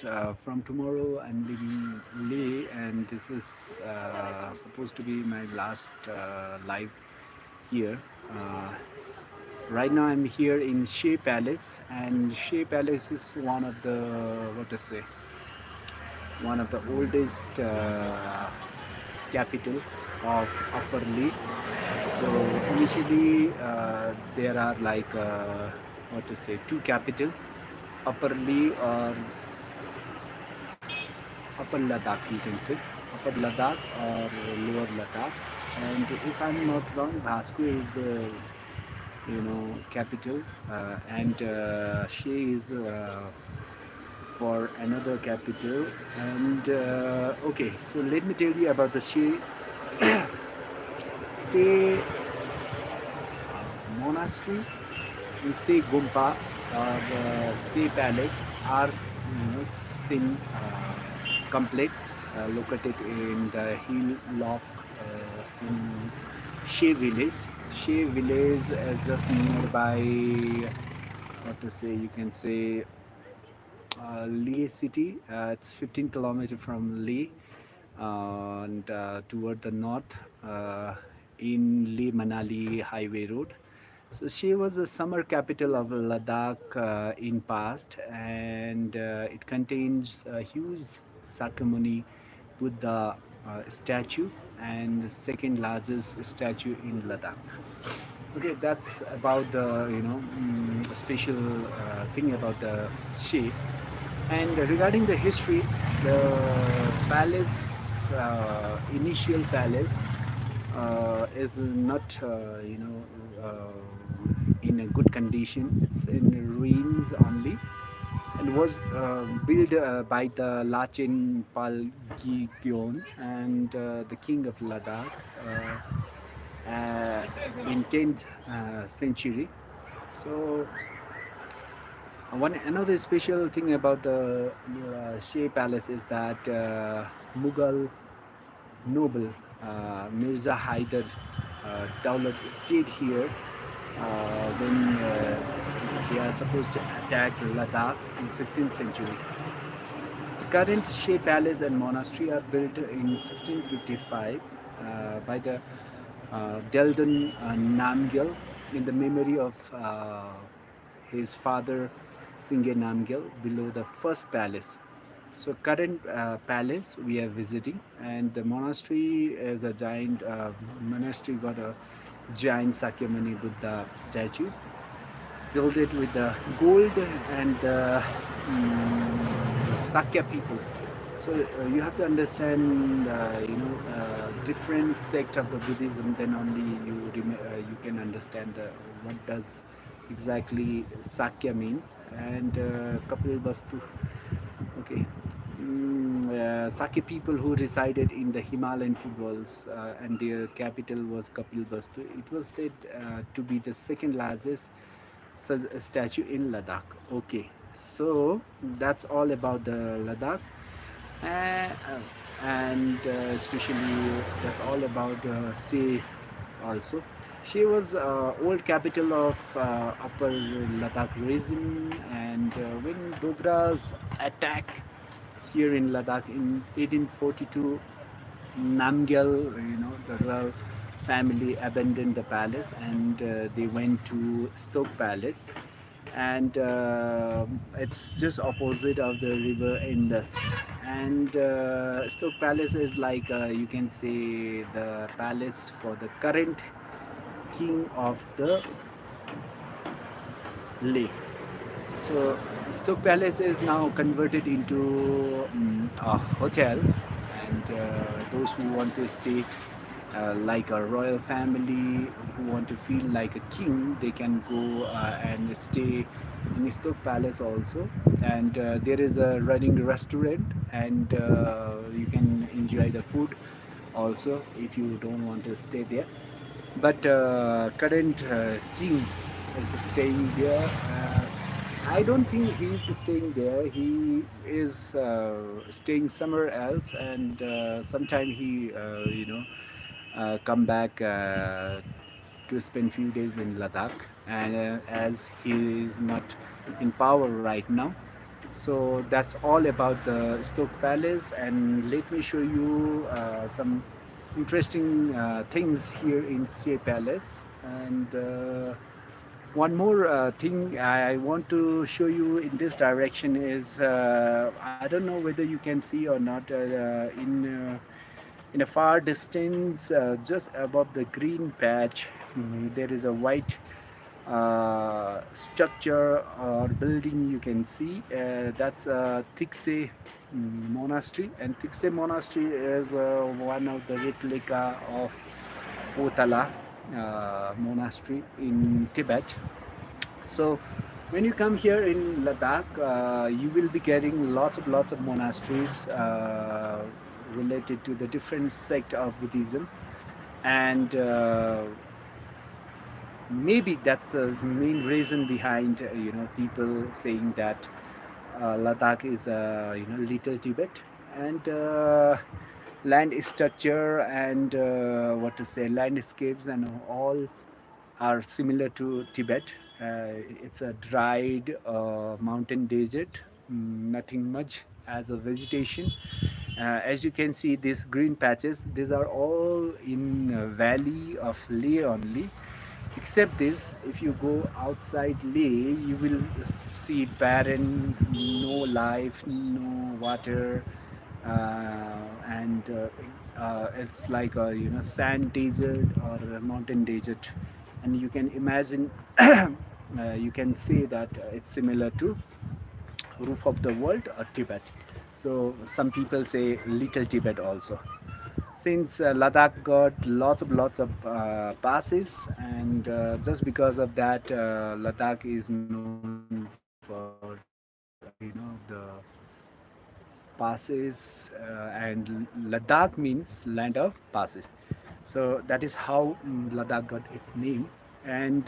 viewers. From tomorrow, I'm leaving Leh, and this is supposed to be my last live here. Uh, right now, I'm here in Shea Palace, and Shea Palace is one of the what to say, one of the oldest capital of Upper Leh. So initially, there are like what to say, two capital, Upper Leh or Upper Ladakh, you can say, Upper Ladakh or Lower Ladakh. And if I'm not wrong, Vasco is the capital, and Shea is for another capital. And okay, so let me tell you about the Shea. Say monastery and say Gumpa or say palace are same complex located in the hill lock in Shea village. Shea village is just nearby, what to say, you can say Leh city. It's 15 kilometers from Leh, and toward the north in Leh Manali highway road. So she was the summer capital of Ladakh in past, and it contains a huge Sakyamuni Buddha statue and the second largest statue in Ladakh. Okay, that's about the special thing about the She. And regarding the history, the palace, initial palace, is not in a good condition. It's in ruins only, and was built by the Lachen Palgigyon and the king of Ladakh in 10th century. So one another special thing about the Shea Palace is that Mughal noble Mirza Haider Daulat stayed here when they are supposed to attack Ladakh in 16th century. The current Shea Palace and monastery are built in 1655 by the Deldan Namgyal in the memory of his father Singye Namgyal below the first palace. So current palace we are visiting, and the monastery is a giant monastery got a giant Sakyamuni Buddha statue, built it with the gold and Sakya people. So you have to understand, different sect of the Buddhism. Then only you can understand what does exactly Sakya means. And Kapil Vastu. Okay. Sakya people who resided in the Himalayan foothills and their capital was Kapil Vastu. It was said to be the second largest such a statue in Ladakh. Okay, so that's all about the Ladakh, uh, and especially that's all about Say also. She was old capital of Upper Ladakh region, and when Dogras attack here in Ladakh in 1842, Namgyal, the royal family abandoned the palace and they went to Stoke Palace, and it's just opposite of the river Indus. And Stoke Palace is like you can say the palace for the current king of the Leh. So Stoke Palace is now converted into a hotel, and those who want to stay like a royal family, who want to feel like a king, they can go and stay in Stoke Palace also. And there is a running restaurant, and you can enjoy the food also if you don't want to stay there. But current king is staying there. I don't think he's staying there. He is staying somewhere else, and sometime he, come back to spend few days in Ladakh. And as he is not in power right now, So that's all about the Stoke Palace, and let me show you some interesting things here in Shea Palace. And one more thing I want to show you in this direction is I don't know whether you can see or not. In a far distance, just above the green patch, there is a white structure or building you can see. That's Tikse monastery, and Tikse monastery is one of the replica of Potala monastery in Tibet. So when you come here in Ladakh, you will be getting lots of monasteries related to the different sect of Buddhism, and maybe that's the main reason behind people saying that Ladakh is little Tibet, and land structure and what to say landscapes and all are similar to Tibet. It's a dried mountain desert, nothing much as a vegetation. As you can see, these green patches, these are all in valley of Leh only. Except this, if you go outside Leh, you will see barren, no life, no water, and it's like a sand desert or a mountain desert, and you can imagine, you can say that it's similar to roof of the world or Tibet. So some people say little Tibet also. Since Ladakh got lots of passes, and just because of that, Ladakh is known for the passes, and Ladakh means land of passes. So that is how Ladakh got its name. And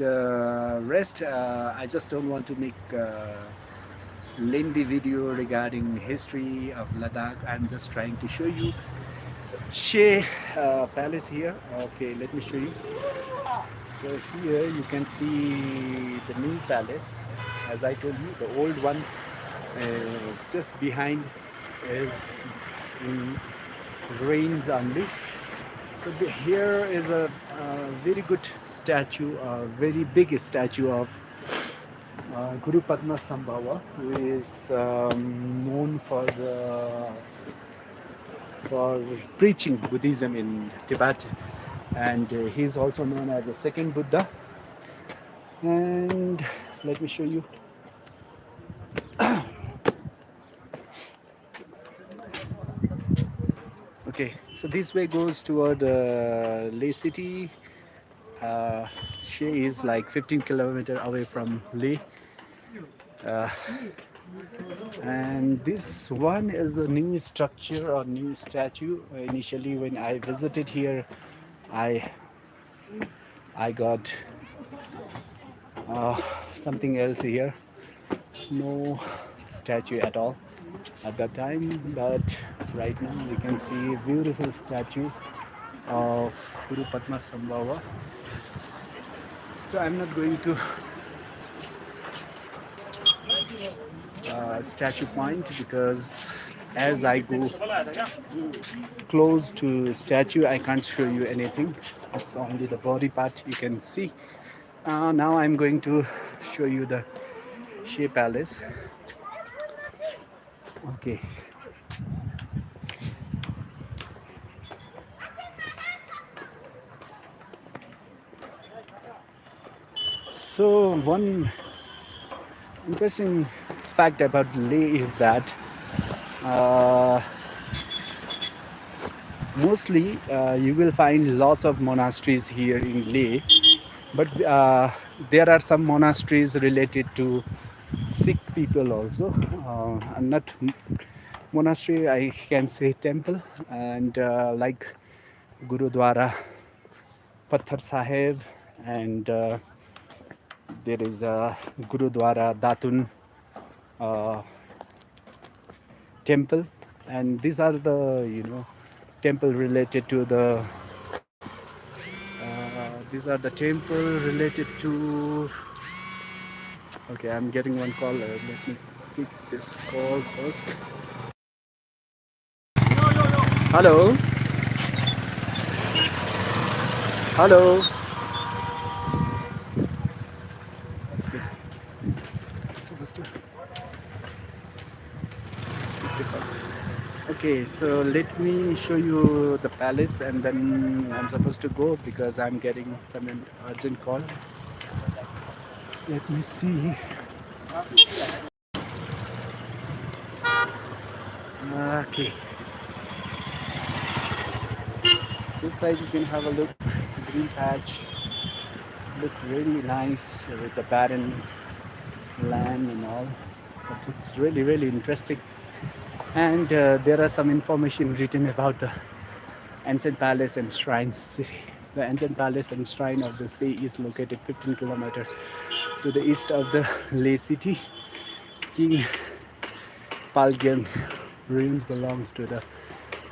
rest, I just don't want to make lengthy video regarding history of Ladakh. I'm just trying to show you Shea Palace here. Okay, let me show you. So here you can see the new palace. As I told you, the old one uh, just behind is in ruins only. So here is a very good statue, a very big statue of Guru Padma Sambhava, who is known for preaching Buddhism in Tibet, and he is also known as the second Buddha. And let me show you. Okay, so this way goes toward Leh city. Uh, she is like 15 kilometers away from Leh. Uh, and this one is the new structure or new statue. Initially, when I visited here, I I got uh, something else here. No statue at all at that time, but right now you can see a beautiful statue of Guru Padma Sambhava. So I'm not going to statue point because as I go close to statue, I can't show you anything. It's only the body part you can see. Now I'm going to show you the Shea Palace. Okay. So one interesting fact about Leh is that uh, mostly you will find lots of monasteries here in Leh, but there are some monasteries related to Sikh people also. Not monastery, I can say temple, and like Gurudwara, Patthar Sahib, and there is a Gurudwara Datun uh, temple, and these are the temple related to the these are the temple related to. Okay, I'm getting one call. Let me pick this call first. Hello. Hello. Okay. Supposed to pick the call. Okay, so let me show you the palace and then I'm supposed to go because I'm getting some urgent call. Let me see. Okay, this side you can have a look. Green patch looks really nice with the barren land and all. But it's really, really interesting. And there are some information written about the ancient palace and shrine city. The ancient palace and shrine of the sea is located 15 kilometers to the east of the Leh city. King Palgyan ruins belongs to the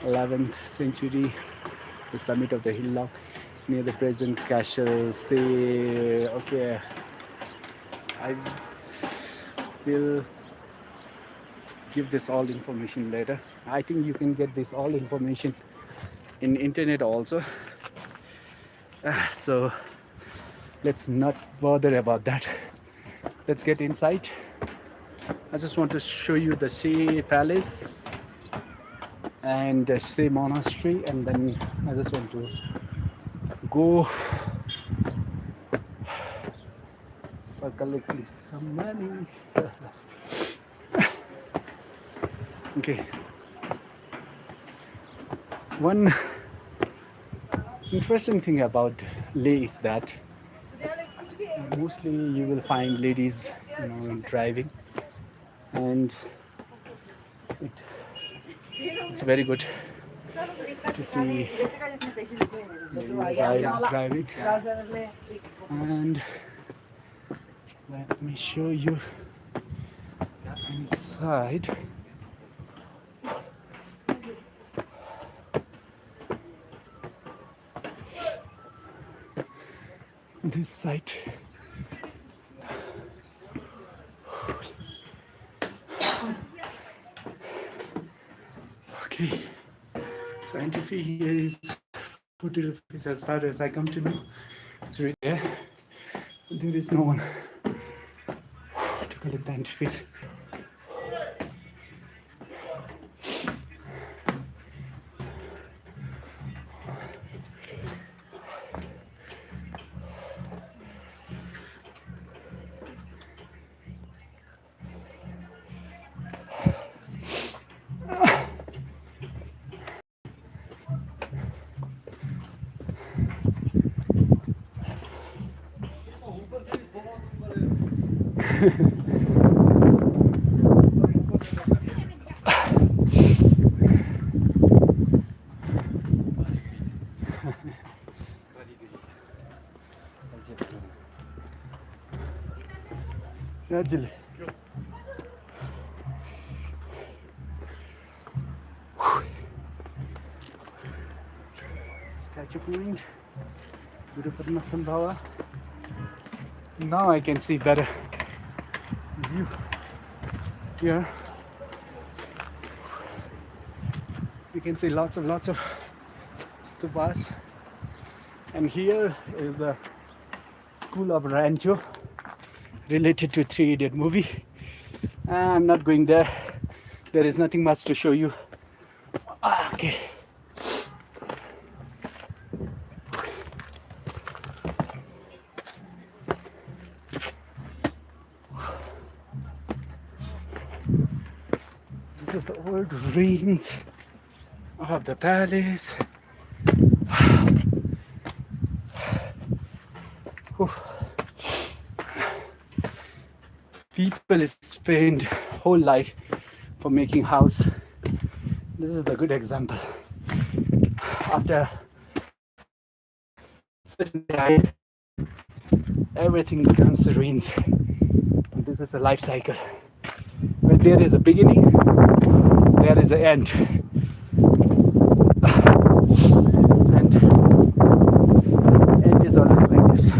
11th century. The summit of the hillock near the present castle. Say, okay, I will give this all information later. I think you can get this all information in internet also. So let's not bother about that. Let's get inside. I just want to show you the Shea Palace and the Shea Monastery, and then I just want to go for collecting some money. Okay. One interesting thing about Leh is that mostly you will find ladies, driving, and it's very good to see ladies driving. And let me show you inside. This site. Okay, so entry fee here is 40 rupees as far as I come to know. It's right there. There is no one to collect the entry fees. Gradually. Statue point, Guru Padmasambhava. Now I can see better view here. You can see lots of stupas, and here is the School of Rancho related to Three Idiot movie. I'm not going there. There is nothing much to show you. Okay. This is the old ruins of the palace. People spend whole life for making house. This is the good example. After certain time, everything becomes ruins. This is the life cycle. When there is a beginning, there is an end. And end is always like this.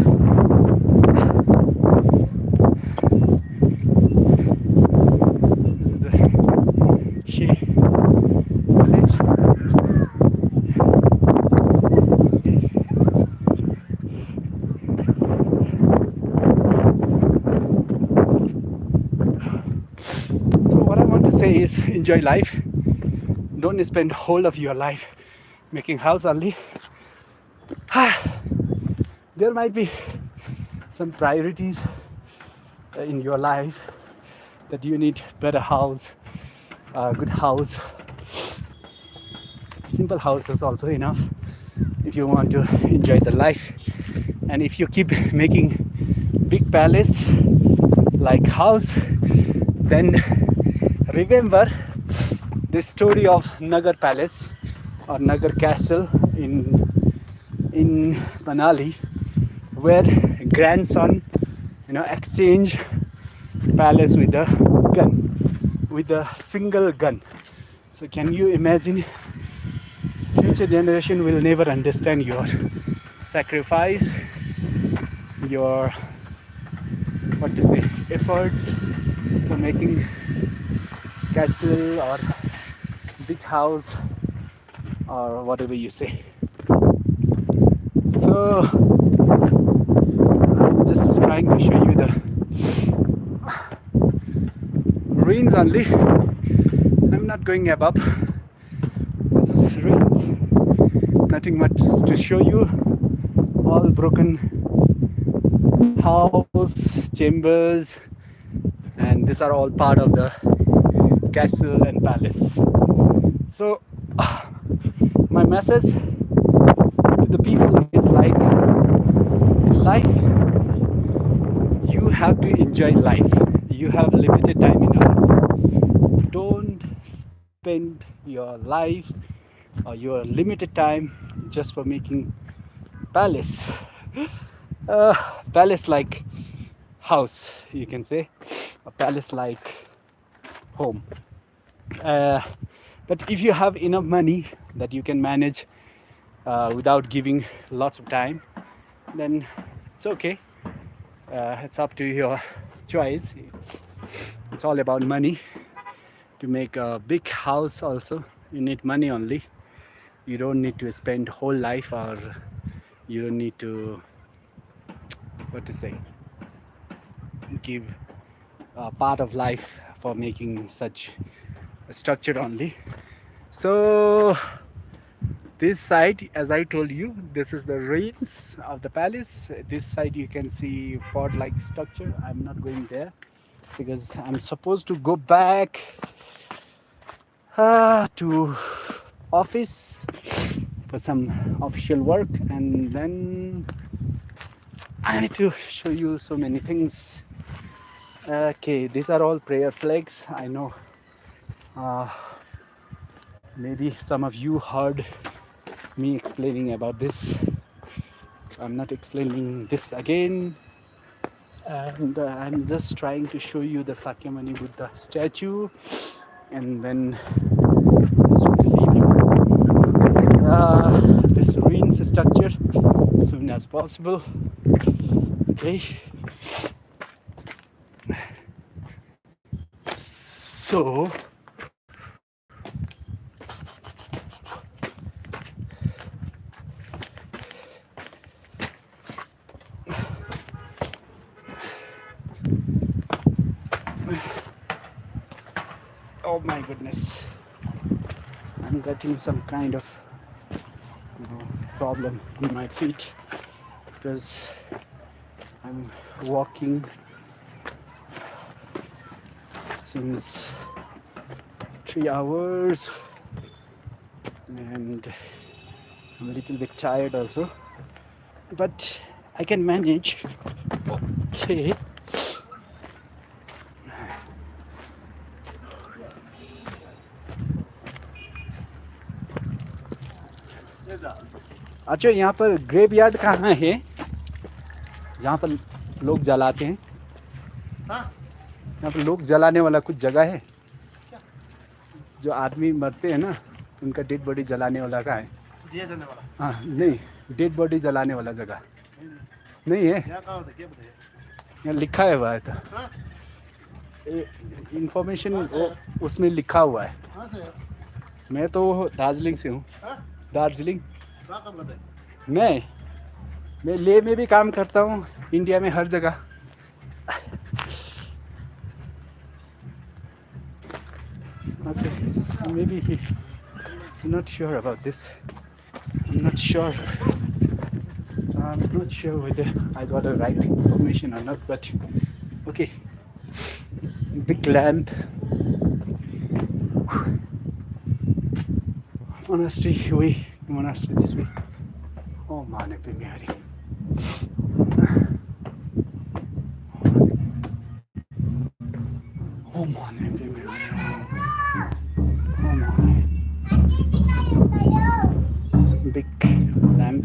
is enjoy life. Don't spend whole of your life making house only. There might be some priorities in your life that you need better house, good house. Simple house is also enough if you want to enjoy the life. And if you keep making big palace like house, then remember the story of Nagar Palace or Nagar Castle in Manali, where grandson exchange palace with a gun, with a single gun. So can you imagine? Future generation will never understand your sacrifice, your efforts for making castle or big house or whatever you say. So I'm just trying to show you the ruins only. I'm not going above. This is ruins. Nothing much to show you. All broken house, chambers, and these are all part of the castle and palace. So my message to the people is like, in life you have to enjoy life. You have limited time in earth. Don't spend your life or your limited time just for making palace. Palace like house, you can say, a palace like home. But if you have enough money that you can manage without giving lots of time, then it's okay. It's up to your choice. It's all about money. To make a big house also, you need money only. You don't need to spend whole life, or you don't need to give part of life for making such a structure only. So this side, as I told you, this is the ruins of the palace. This side you can see fort like structure. I'm not going there because I'm supposed to go back to office for some official work, and then I need to show you so many things. Okay, these are all prayer flags. I know maybe some of you heard me explaining about this, so I'm not explaining this again. And I'm just trying to show you the Sakyamuni Buddha statue, and then this will leave this ruins structure as soon as possible. Okay, so oh my goodness, I'm getting some kind of problem in my feet because I'm walking since 3 hours and I'm a little bit tired also, but I can manage. Okay. अच्छा, यहाँ पर graveyard कहाँ है जहाँ पर लोग जलाते हैं? यहाँ पर लोग जलाने वाला कुछ जगह है? जो आदमी मरते हैं ना, उनका डेड बॉडी जलाने वाला कहाँ है? दिया जाने वाला? हाँ, नहीं, डेड बॉडी जलाने वाला जगह नहीं है। यहाँ लिखा है हुआ है, तो इंफॉर्मेशन उसमें लिखा हुआ है। मैं तो दार्जिलिंग से हूँ। दार्जिलिंग। मैं लेह में भी काम करता हूँ, इंडिया में हर जगह। So maybe he's not sure about this. I'm not sure. I'm not sure whether I got the right information or not, but okay. Big lamp. Monastery way. Monastery this way. Oh man, Mary. Oh man, big lamp.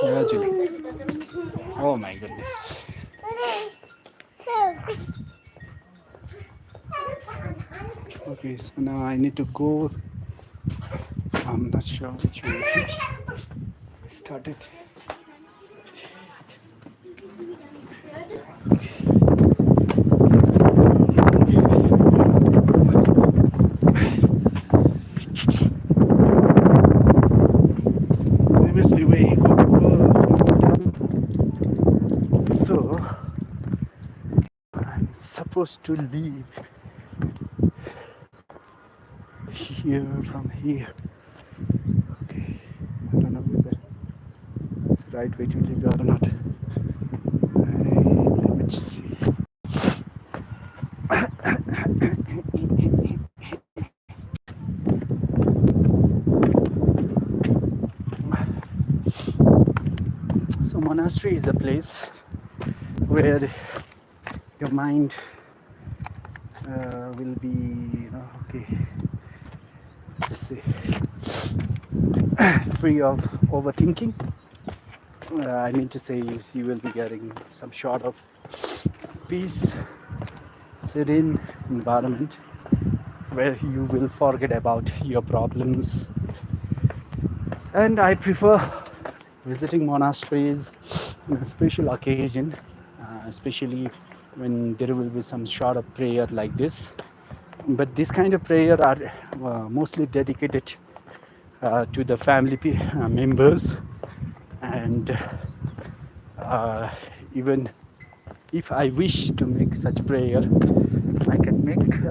Gradually. Oh my goodness. Okay, so now I need to go. I'm not sure which way I started. I must be way over. So I'm supposed to leave here from here. Okay, I don't know whether it's the right way to leave or not. Let me see. So monastery is a place where your mind will be, Okay, just say free of overthinking. I mean to say is you will be getting some sort of peace, serene environment where you will forget about your problems. And I prefer visiting monasteries on a special occasion, especially when there will be some short of prayer like this. But this kind of prayer are mostly dedicated to the family members, and uh, even if I wish to make such prayer, I can make.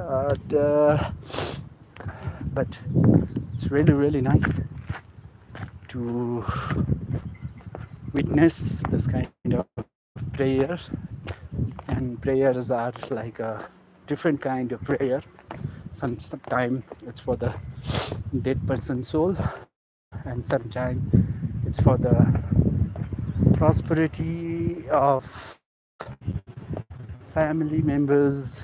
But it's really really nice to witness this kind of prayer, and prayers are like a different kind of prayer. Sometimes it's for the dead person's soul, and sometimes it's for the prosperity of family members